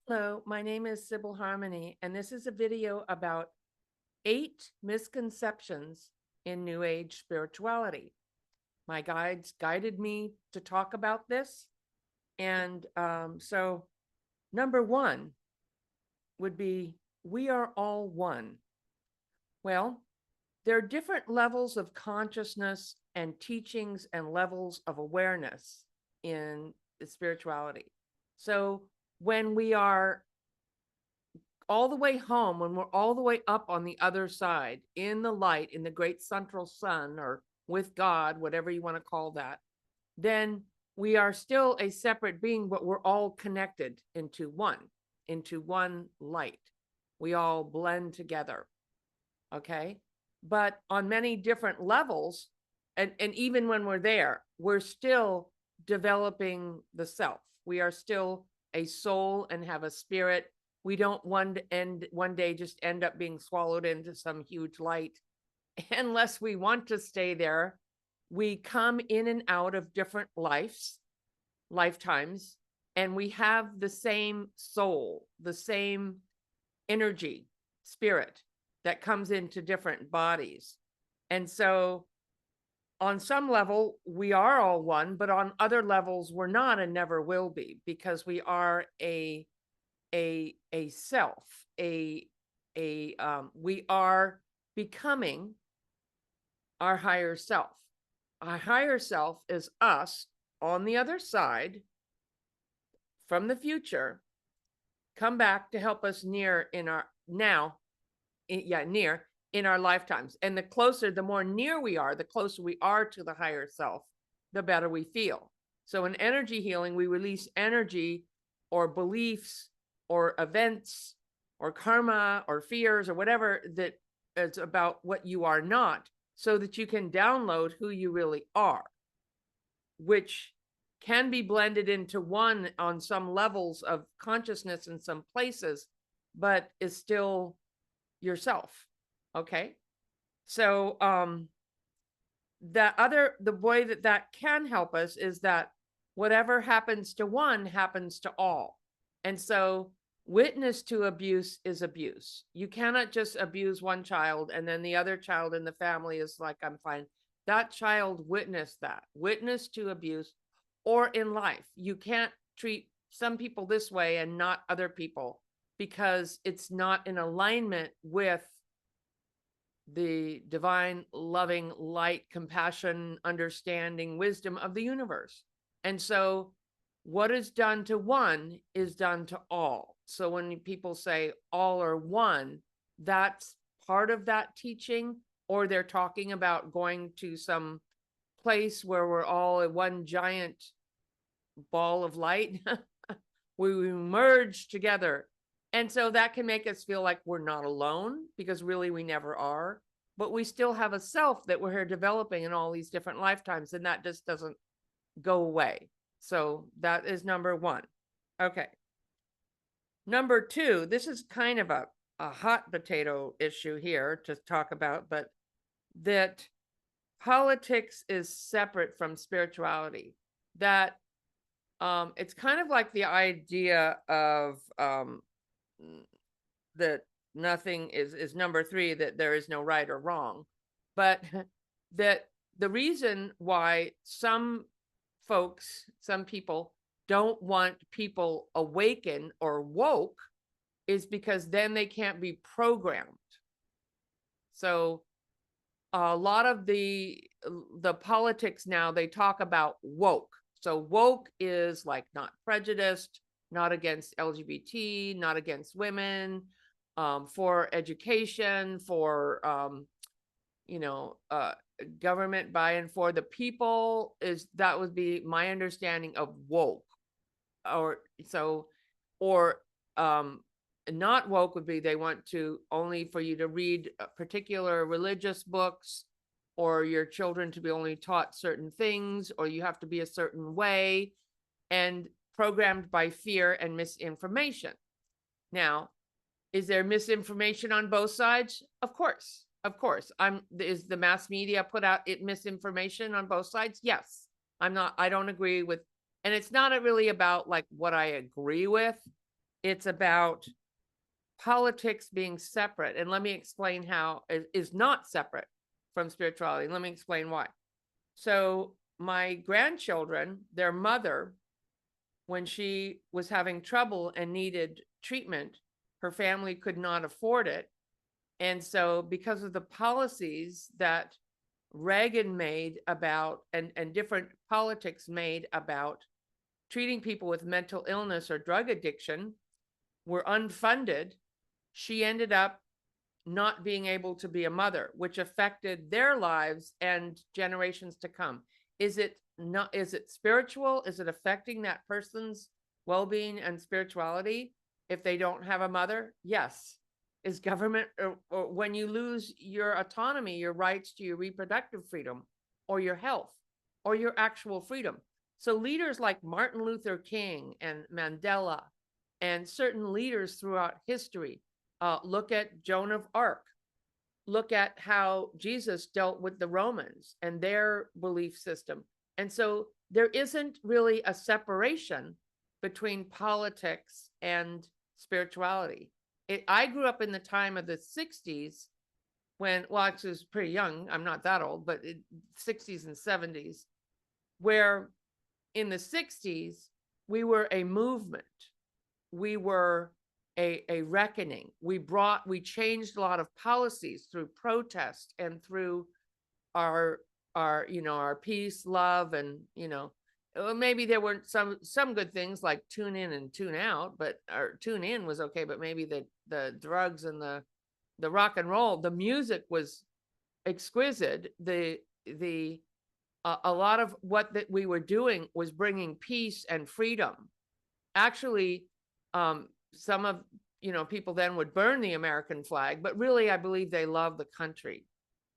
Hello, my name is Sibyl Harmony, and this is a video about 8 misconceptions in New Age spirituality. My guides guided me to talk about this. And so, number one would be we are all one. Well, there are different levels of consciousness and teachings and levels of awareness in spirituality. So, when we are all the way home, when we're all the way up on the other side in the light, in the great central sun, or with God, whatever you want to call that, then we are still a separate being, but we're all connected into one light. We all blend together. Okay. But on many different levels, and even when we're there, we're still developing the self. We are still a soul and have a spirit. We don't one day just end up being swallowed into some huge light unless we want to stay there. We come in and out of different lifetimes, and we have the same soul, the same energy, spirit that comes into different bodies. And so on some level, we are all one, but on other levels, we're not and never will be, because we are a self, we are becoming our higher self. Our higher self is us on the other side from the future, come back to help us near in our now, near in our lifetimes. And the more near we are, the closer we are to the higher self, the better we feel. So in energy healing, we release energy or beliefs or events or karma or fears or whatever that is about what you are not, so that you can download who you really are, which can be blended into one on some levels of consciousness in some places, but is still yourself. Okay. So the way that can help us is that whatever happens to one happens to all. And so witness to abuse is abuse. You cannot just abuse one child and then the other child in the family is like, I'm fine. That child witnessed that. Witness to abuse. Or in life, you can't treat some people this way and not other people, because it's not in alignment with the divine, loving light, compassion, understanding, wisdom of the universe. And so what is done to one is done to all. So when people say all are one, that's part of that teaching, or they're talking about going to some place where we're all one giant ball of light. We merge together. And so that can make us feel like we're not alone, because really we never are. But we still have a self that we're here developing in all these different lifetimes, and that just doesn't go away. So that is number one. Okay. Number two, this is kind of a hot potato issue here to talk about, but that politics is separate from spirituality. That it's kind of like the idea of that nothing is number three, that there is no right or wrong, but that the reason why some folks, some people don't want people awakened or woke is because then they can't be programmed. So a lot of the politics now, they talk about woke. So woke is like not prejudiced, not against LGBT, not against women, for education, for government buy-in for the people. That would be my understanding of woke. Or not woke would be they want to only for you to read particular religious books, or your children to be only taught certain things, or you have to be a certain way, and programmed by fear and misinformation. Now, is there misinformation on both sides? Of course. Is the mass media put out misinformation on both sides? Yes. I don't agree with, and it's not really about like what I agree with. It's about politics being separate. And let me explain how it is not separate from spirituality. Let me explain why. So my grandchildren, their mother, when she was having trouble and needed treatment, her family could not afford it. And so because of the policies that Reagan made about, and different politics made about treating people with mental illness or drug addiction were unfunded, she ended up not being able to be a mother, which affected their lives and generations to come. Is it spiritual? Is it affecting that person's well-being and spirituality if they don't have a mother? Yes. Is government, or when you lose your autonomy, your rights to your reproductive freedom or your health or your actual freedom? So leaders like Martin Luther King and Mandela and certain leaders throughout history, look at Joan of Arc, look at how Jesus dealt with the Romans and their belief system. And so there isn't really a separation between politics and spirituality. I grew up in the time of the 60s when, well, actually I was pretty young. I'm not that old, but 60s and 70s, where in the 60s, we were a movement. We were a reckoning. We changed a lot of policies through protest and through our peace, love, and, maybe there weren't some good things like tune in and tune out, but or tune in was okay, but maybe the drugs and the rock and roll, the music was exquisite. A lot of what that we were doing was bringing peace and freedom. Actually, some of people then would burn the American flag, but really I believe they loved the country,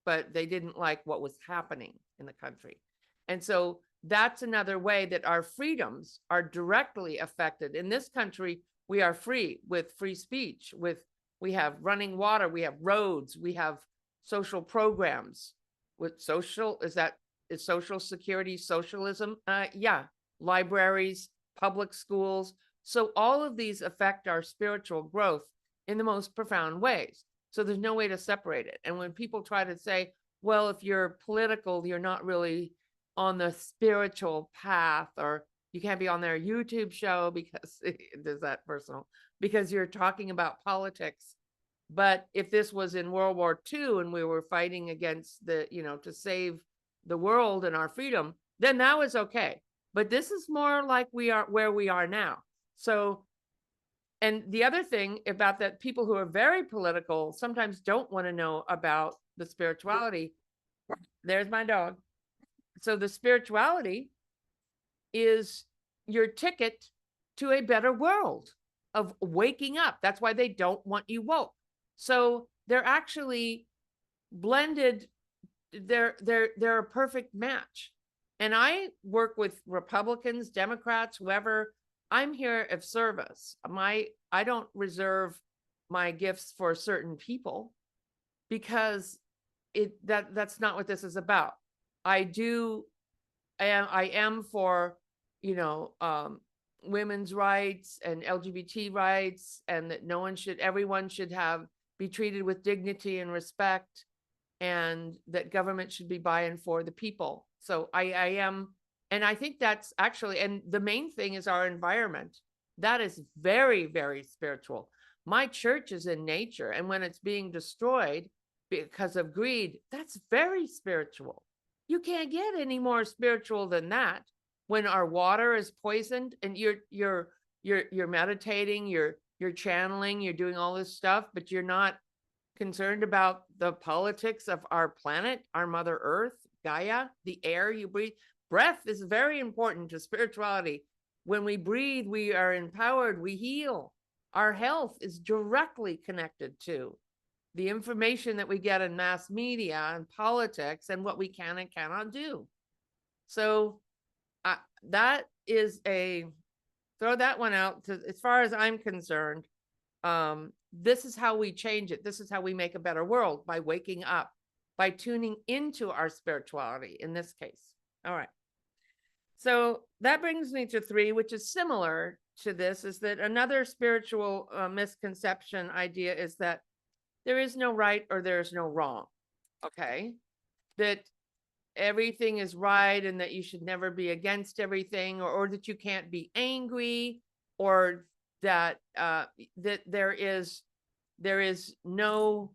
but they didn't like what was happening in the country. And so that's another way that our freedoms are directly affected. In this country, we are free with free speech, we have running water, we have roads, we have social programs. With social, is social security socialism? Yeah. Libraries, public schools. So all of these affect our spiritual growth in the most profound ways. So there's no way to separate it. And when people try to say, well, if you're political, you're not really on the spiritual path, or you can't be on their YouTube show because there's that personal, because you're talking about politics. But if this was in World War II and we were fighting against to save the world and our freedom, then that was okay. But this is more like we are where we are now. So, and the other thing about that, people who are very political sometimes don't want to know about the spirituality. There's my dog. So the spirituality is your ticket to a better world of waking up. That's why they don't want you woke. So they're actually blended. They're a perfect match. And I work with Republicans, Democrats, whoever. I'm here of service. I don't reserve my gifts for certain people, because that's not what this is about. I am for women's rights and LGBT rights, and that everyone should be treated with dignity and respect, and that government should be by and for the people. So I am, and I think that's actually, and the main thing is our environment. That is very, very spiritual. My church is in nature, and when it's being destroyed because of greed, that's very spiritual. You can't get any more spiritual than that. When our water is poisoned and you're meditating, you're channeling, you're doing all this stuff, but you're not concerned about the politics of our planet, our Mother Earth, Gaia, the air you breathe. Breath is very important to spirituality. When we breathe, we are empowered, we heal. Our health is directly connected to the information that we get in mass media and politics and what we can and cannot do. So that is throw that one out. As far as I'm concerned, this is how we change it. This is how we make a better world, by waking up, by tuning into our spirituality in this case. All right. So that brings me to 3, which is similar to this, is that another spiritual misconception idea is that there is no right or there's no wrong. Okay. That everything is right and that you should never be against everything, or that you can't be angry, or that that there is no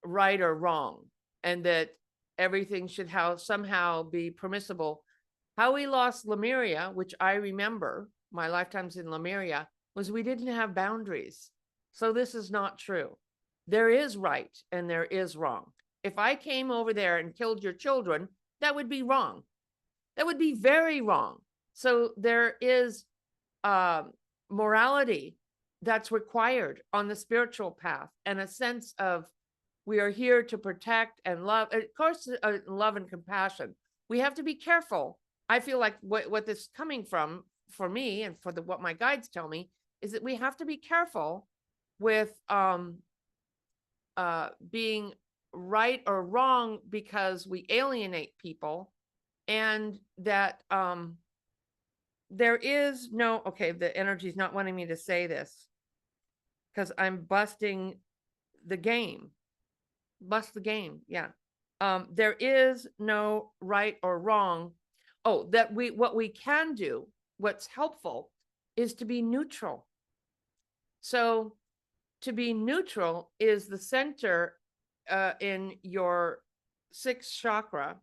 right or wrong, and that everything should somehow be permissible. How we lost Lemuria, which I remember my lifetimes in Lemuria, was we didn't have boundaries. So this is not true. There is right and there is wrong. If I came over there and killed your children, that would be wrong. That would be very wrong. So there is morality that's required on the spiritual path, and a sense of we are here to protect and love, of course, love and compassion. We have to be careful. I feel like what this is coming from for me, and for what my guides tell me, is that we have to be careful with being right or wrong because we alienate people, and that there is no, okay, the energy is not wanting me to say this because I'm busting the game. Bust the game. Yeah. There is no right or wrong. Oh, what we can do, what's helpful, is to be neutral. So to be neutral is the center in your 6th chakra,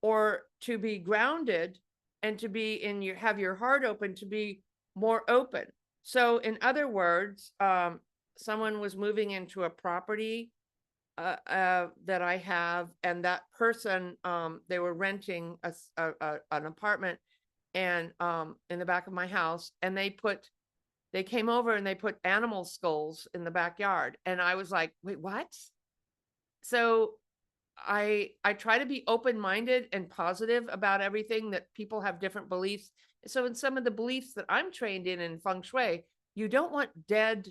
or to be grounded and to be in your, have your heart open, to be more open. So in other words, someone was moving into a property that I have, and that person, they were renting an apartment, and in the back of my house, and they came over and they put animal skulls in the backyard, and I was like, wait, what? So I try to be open-minded and positive about everything, that people have different beliefs. So in some of the beliefs that I'm trained in feng shui, you don't want dead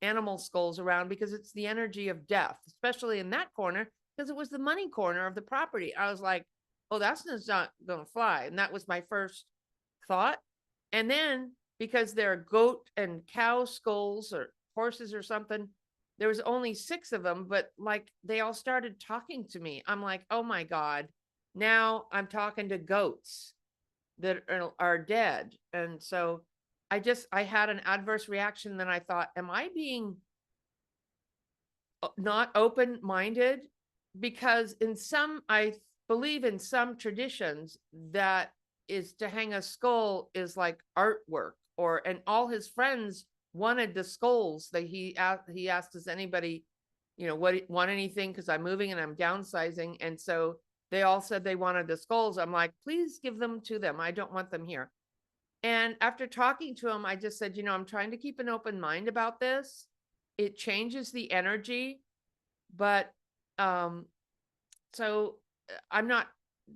animal skulls around because it's the energy of death, especially in that corner, because it was the money corner of the property. I was like, oh, that's not going to fly. And that was my first thought. And then because they're goat and cow skulls or horses or something, there was only 6 of them, but like they all started talking to me. I'm like, oh my God, now I'm talking to goats that are dead. And so I had an adverse reaction. Then I thought, am I being not open-minded? Because I believe in some traditions that is to hang a skull is like artwork, and all his friends wanted the skulls that he asked, does anybody, want anything? Because I'm moving and I'm downsizing. And so they all said they wanted the skulls. I'm like, please give them to them. I don't want them here. And after talking to him, I just said, I'm trying to keep an open mind about this. It changes the energy, but so I'm not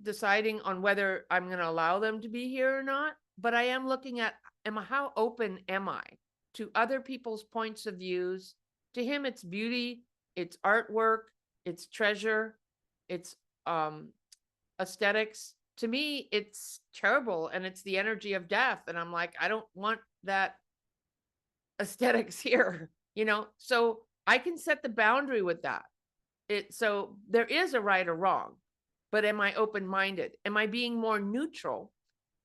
deciding on whether I'm going to allow them to be here or not, but I am looking at, how open am I to other people's points of views? To him, it's beauty, it's artwork, it's treasure, it's aesthetics. To me, it's terrible, and it's the energy of death. And I'm like, I don't want that aesthetics here, so I can set the boundary with that. So there is a right or wrong, but am I open-minded? Am I being more neutral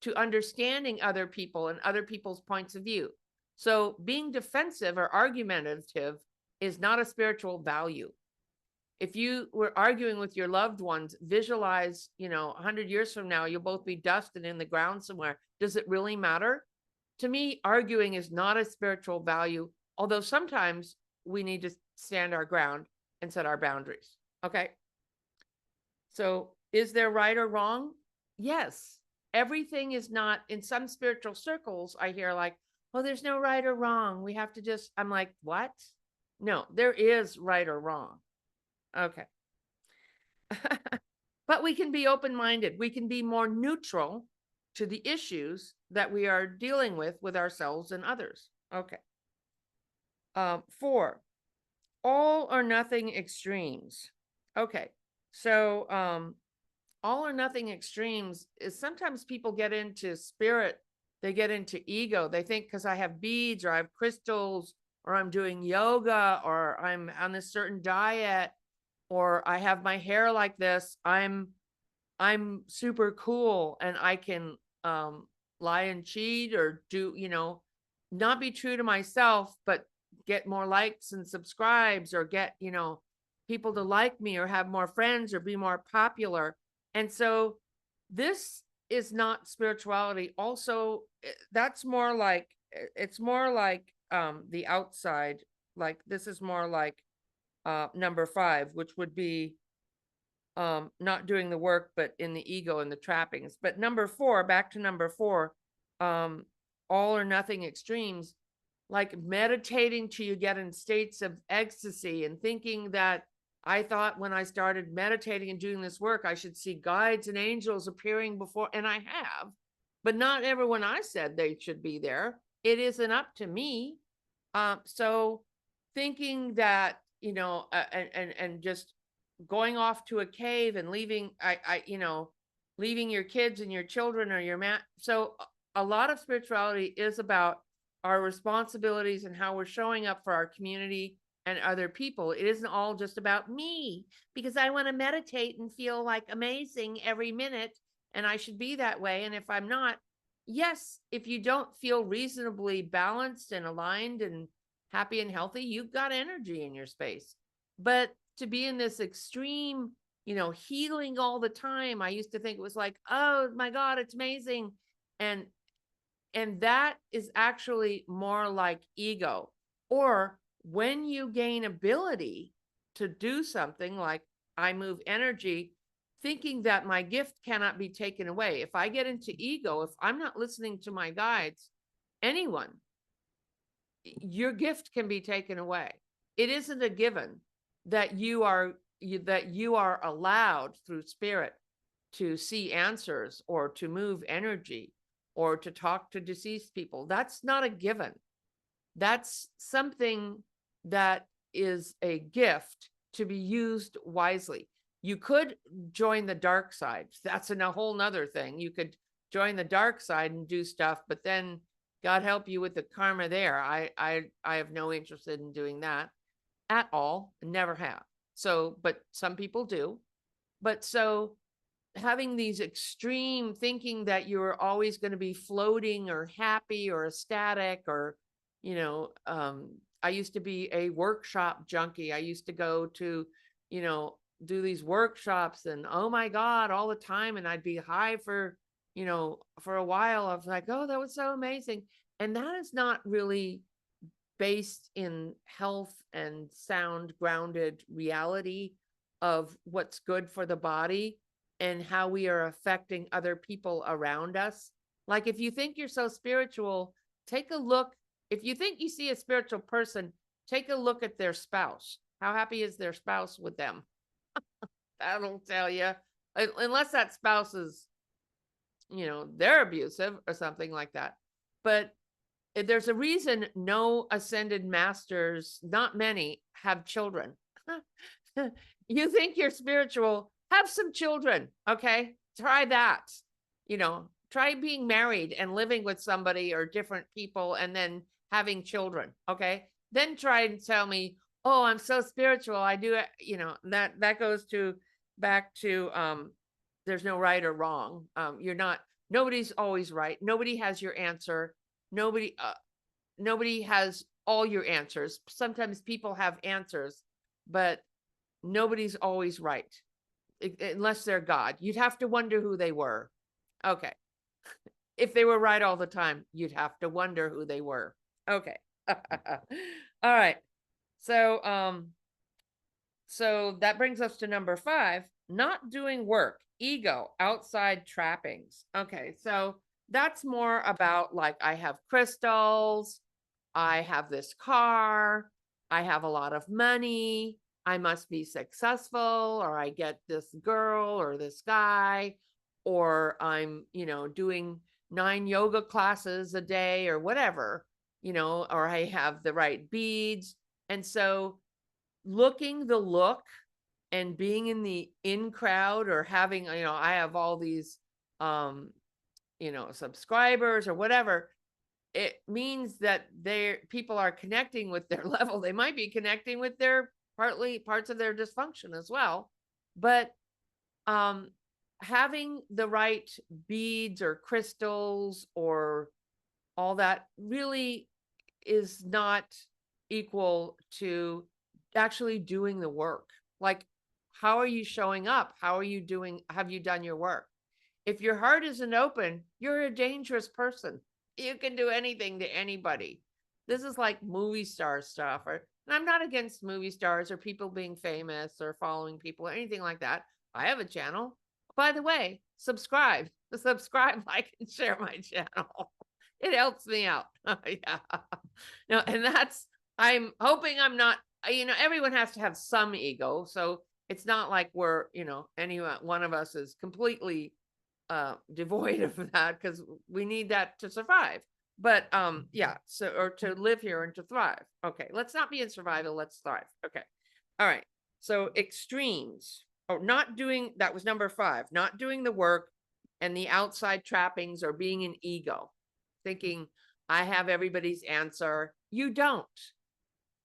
to understanding other people and other people's points of view? So being defensive or argumentative is not a spiritual value. If you were arguing with your loved ones, visualize, 100 years from now, you'll both be dust and in the ground somewhere. Does it really matter? To me, arguing is not a spiritual value, although sometimes we need to stand our ground and set our boundaries. Okay. So is there right or wrong? Yes. Everything is not, in some spiritual circles, I hear like, well, there's no right or wrong. We have to just, I'm like, what? No, there is right or wrong. Okay. But we can be open-minded. We can be more neutral to the issues that we are dealing with ourselves and others. Okay. 4, all or nothing extremes. Okay. So all or nothing extremes is sometimes people get into spirit, they get into ego. They think because I have beads or I have crystals or I'm doing yoga or I'm on a certain diet or I have my hair like this, I'm super cool and I can lie and cheat or do, not be true to myself, but get more likes and subscribes or get, people to like me or have more friends or be more popular. And so this is not spirituality. Also, that's more like it's more like the outside. Like this is more like number 5, which would be not doing the work, but in the ego and the trappings. But number 4, back to number 4, all or nothing extremes, like meditating till you get in states of ecstasy and thinking that I thought when I started meditating and doing this work, I should see guides and angels appearing before, and I have, but not everyone I said they should be there. It isn't up to me. So thinking that, and just going off to a cave and leaving, leaving your kids and your children or your man. So a lot of spirituality is about our responsibilities and how we're showing up for our community and other people. It isn't all just about me because I want to meditate and feel like amazing every minute and I should be that way. And if I'm not, yes, if you don't feel reasonably balanced and aligned and happy and healthy, you've got energy in your space. But to be in this extreme, healing all the time, I used to think it was like, oh my God, it's amazing. And that is actually more like ego. Or when you gain ability to do something like I move energy, thinking that my gift cannot be taken away. If I get into ego, if I'm not listening to my guides, anyone, your gift can be taken away. It isn't a given that you are allowed through spirit to see answers or to move energy or to talk to deceased people. That's not a given. That's something that is a gift to be used wisely. You could join the dark side. That's a whole nother thing. You could join the dark side and do stuff, but then God help you with the karma there. I have no interest in doing that at all. Never have. So, but some people do. But so having these extreme thinking that you're always going to be floating or happy or ecstatic or, I used to be a workshop junkie. I used to go to, do these workshops and oh my God, all the time. And I'd be high for, for a while. I was like, oh, that was so amazing. And that is not really based in health and sound grounded reality of what's good for the body and how we are affecting other people around us. Like if you think you're so spiritual, take a look. If you think you see a spiritual person, take a look at their spouse. How happy is their spouse with them? That'll tell you, unless that spouse is, they're abusive or something like that. But there's a reason no ascended masters, not many, have children. You think you're spiritual, have some children. Okay. Try that. Try being married and living with somebody or different people and then having children. Okay. Then try and tell me, oh, I'm so spiritual. I do it. That goes back to, there's no right or wrong. Nobody's always right. Nobody has your answer. Nobody has all your answers. Sometimes people have answers, but nobody's always right unless they're God. You'd have to wonder who they were. Okay. If they were right all the time, you'd have to wonder who they were. Okay. All right. So that brings us to number 5, not doing work, ego, outside trappings. Okay. So that's more about like, I have crystals, I have this car, I have a lot of money, I must be successful, or I get this girl or this guy, or I'm, doing 9 yoga classes a day or whatever, or I have the right beads. And so looking the look and being in the in crowd, or having, I have all these, subscribers or whatever, it means that people are connecting with their level. They might be connecting with their parts of their dysfunction as well. But having the right beads or crystals or all that really is not equal to actually doing the work. Like, how are you showing up? How are you doing? Have you done your work? If your heart isn't open, you're a dangerous person. You can do anything to anybody. This is like movie star stuff. And I'm not against movie stars or people being famous or following people or anything like that. I have a channel. By the way, subscribe, like, and share my channel. It helps me out. Yeah. No, and I'm hoping I'm not, everyone has to have some ego. So it's not like we're, any one of us is completely devoid of that, because we need that to survive. But yeah, so, or to live here and to thrive. Okay, let's not be in survival, let's thrive. Okay. All right. So extremes. Oh, not doing, that was number 5, not doing the work and the outside trappings, or being an ego, thinking I have everybody's answer. You don't.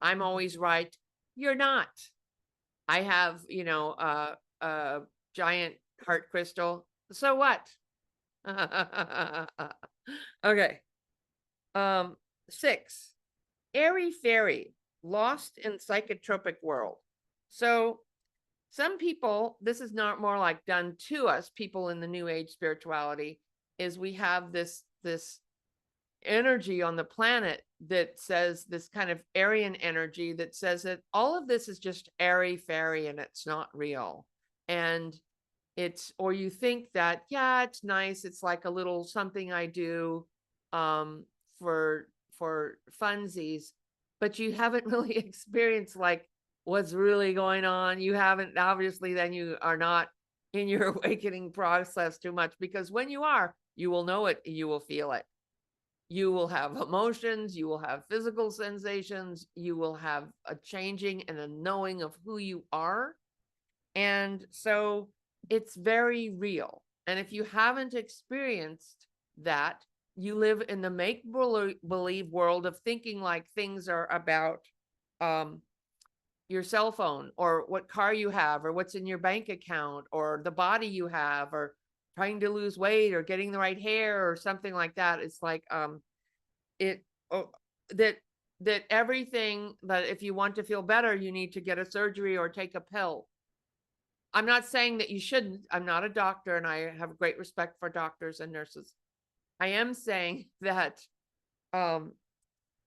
I'm always right. You're not. I have, a giant heart crystal. So what? Okay. 6, airy fairy, lost in psychotropic world. So some people, this is not more like done to us, people in the new age spirituality, is we have this energy on the planet that says, this kind of Aryan energy that says that all of this is just airy fairy and it's not real. And or you think that, yeah, it's nice, it's like a little something I do for funsies, but you haven't really experienced like what's really going on. You haven't, obviously, then you are not in your awakening process too much, because when you are, you will know it, you will feel it. You will have emotions, you will have physical sensations, you will have a changing and a knowing of who you are. And so it's very real. And if you haven't experienced that, you live in the make-believe world of thinking like things are about your cell phone, or what car you have, or what's in your bank account, or the body you have, or trying to lose weight, or getting the right hair, or something like that. It's like that everything, that if you want to feel better, you need to get a surgery or take a pill. I'm not saying that you shouldn't. I'm not a doctor, and I have great respect for doctors and nurses. I am saying that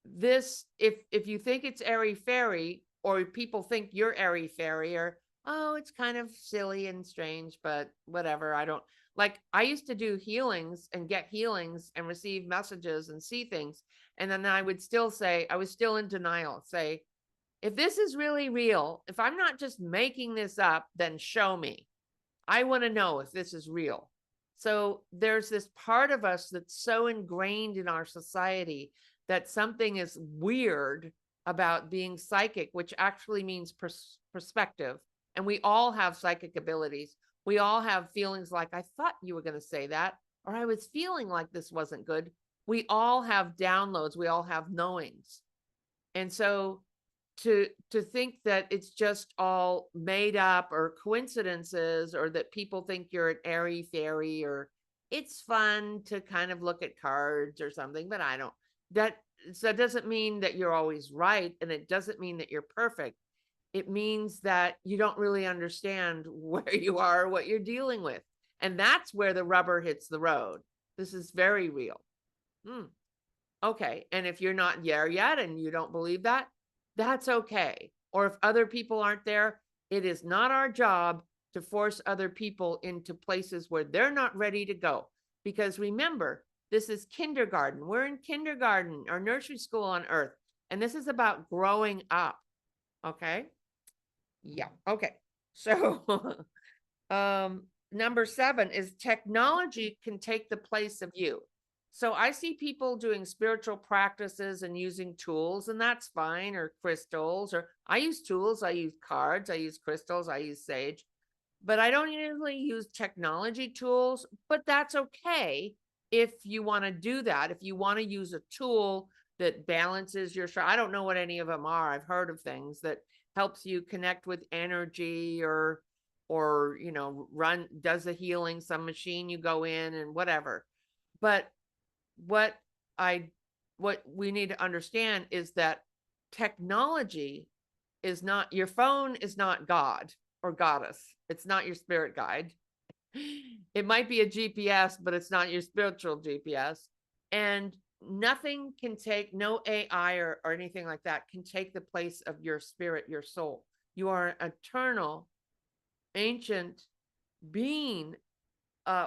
this, if you think it's airy fairy, or people think you're airy fairy, or, oh, it's kind of silly and strange, but whatever. I used to do healings and get healings and receive messages and see things. And then I would still say, I was still in denial, say, if this is really real, if I'm not just making this up, then show me. I want to know if this is real. So there's this part of us that's so ingrained in our society that something is weird about being psychic, which actually means perspective. And we all have psychic abilities. We all have feelings like, I thought you were going to say that, or I was feeling like this wasn't good. We all have downloads. We all have knowings. And so to think that it's just all made up or coincidences, or that people think you're an airy fairy, or it's fun to kind of look at cards or something, but that doesn't mean that you're always right. And it doesn't mean that you're perfect. It means that you don't really understand where you are, what you're dealing with. And that's where the rubber hits the road. This is very real. Okay. And if you're not there yet and you don't believe that, that's okay. Or if other people aren't there, it is not our job to force other people into places where they're not ready to go. Because remember, this is kindergarten. We're in kindergarten or nursery school on earth. And this is about growing up. Okay. Yeah. Okay. So number 7 is technology can take the place of you. So I see people doing spiritual practices and using tools, and that's fine, or crystals, or I use tools, I use cards, I use crystals, I use sage, but I don't usually use technology tools, but that's okay if you want to do that. If you want to use a tool that balances your I don't know what any of them are. I've heard of things that helps you connect with energy, or does the healing, some machine you go in and whatever. But what I what we need to understand is that technology is not, your phone is not God or goddess. It's not your spirit guide. It might be a GPS, but it's not your spiritual GPS. And nothing can take, no AI or anything like that can take the place of your spirit, your soul. You are an eternal, ancient being,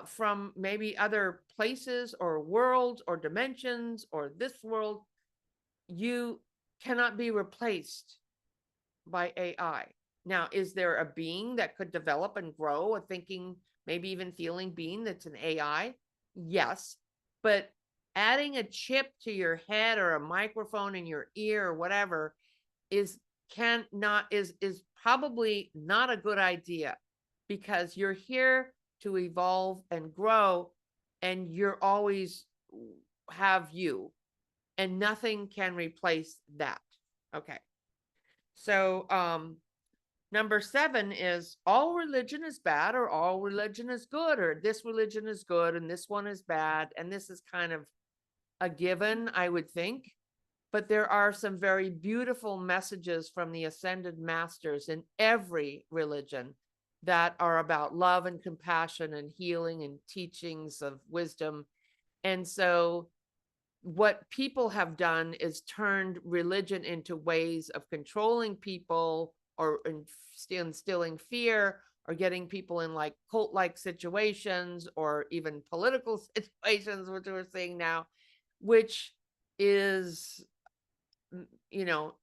from maybe other places or worlds or dimensions or this world. You cannot be replaced by AI. Now, is there a being that could develop and grow, a thinking, maybe even feeling being that's an AI? Yes. But adding a chip to your head or a microphone in your ear or whatever is probably not a good idea, because you're here to evolve and grow, and you're always have you, and nothing can replace that. Okay. So number 7 is, all religion is bad, or all religion is good, or this religion is good and this one is bad. And this is kind of a given, I would think. But there are some very beautiful messages from the ascended masters in every religion that are about love and compassion and healing and teachings of wisdom. And so what people have done is turned religion into ways of controlling people, or instilling fear, or getting people in like cult-like situations, or even political situations, which we're seeing now, which is, you know,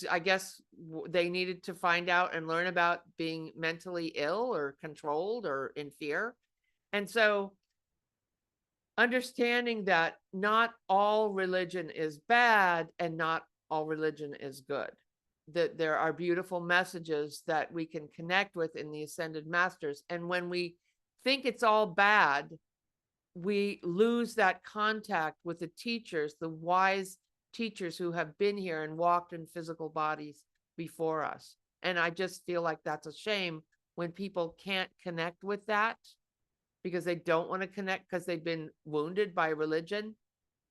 I guess they needed to find out and learn about being mentally ill or controlled or in fear. And so understanding that not all religion is bad and not all religion is good, that there are beautiful messages that we can connect with in the ascended masters. And when we think it's all bad, we lose that contact with the teachers, the wise teachers who have been here and walked in physical bodies before us. And I just feel like that's a shame when people can't connect with that because they don't want to connect because they've been wounded by religion,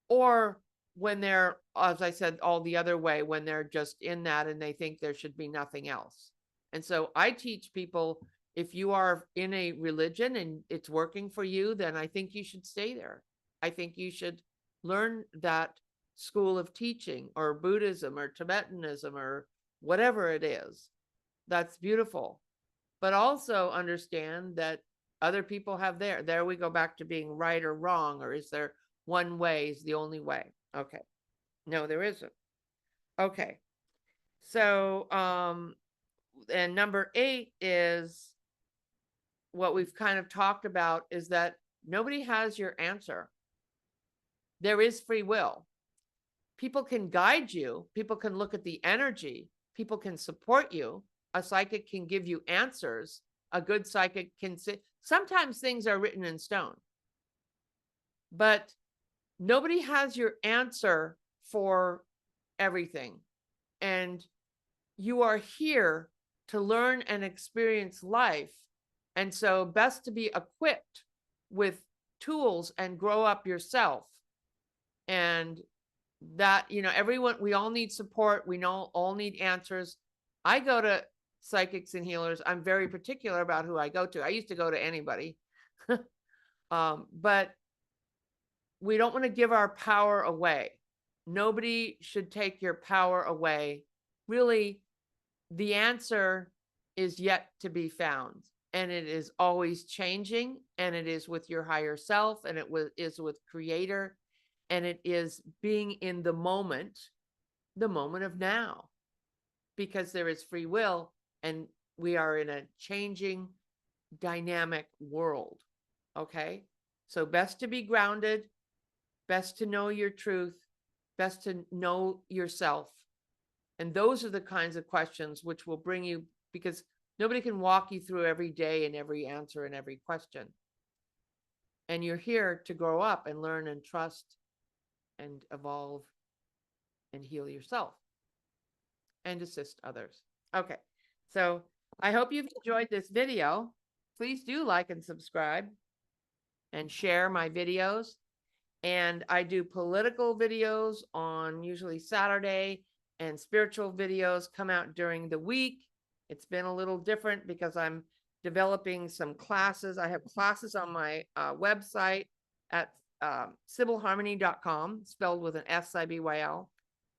or when they're, as I said, all the other way, when they're just in that and they think there should be nothing else. And so I teach people, if you are in a religion and it's working for you, then I think you should stay there. I think you should learn that school of teaching, or Buddhism or Tibetanism or whatever it is. That's beautiful. But also understand that other people have there we go back to being right or wrong, or is there one way is the only way? Okay. No, there isn't. Okay. So and number 8 is what we've kind of talked about, is that nobody has your answer. There is free will. People can guide you, people can look at the energy, people can support you, a psychic can give you answers, a good psychic can say, sometimes things are written in stone, but nobody has your answer for everything. And you are here to learn and experience life. And so best to be equipped with tools and grow up yourself. And that, everyone, we all need support. We all need answers. I go to psychics and healers. I'm very particular about who I go to. I used to go to anybody. But we don't want to give our power away. Nobody should take your power away. Really, the answer is yet to be found, and it is always changing, and it is with your higher self, and it is with Creator, and it is being in the moment of now, because there is free will, and we are in a changing, dynamic world. Okay, so best to be grounded, best to know your truth, best to know yourself. And those are the kinds of questions which will bring you, because nobody can walk you through every day and every answer and every question. And you're here to grow up and learn and trust and evolve and heal yourself and assist others. Okay, so I hope you've enjoyed this video. Please do like and subscribe and share my videos. And I do political videos on usually Saturday, and spiritual videos come out during the week. It's been a little different because I'm developing some classes. I have classes on my website at sibylharomnoy.com, spelled with an S-I-B-Y-L.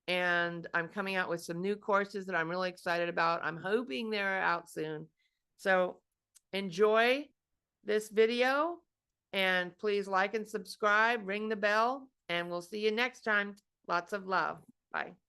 And I'm coming out with some new courses that I'm really excited about. I'm hoping they're out soon. So enjoy this video, and please like and subscribe, ring the bell, and we'll see you next time. Lots of love. Bye.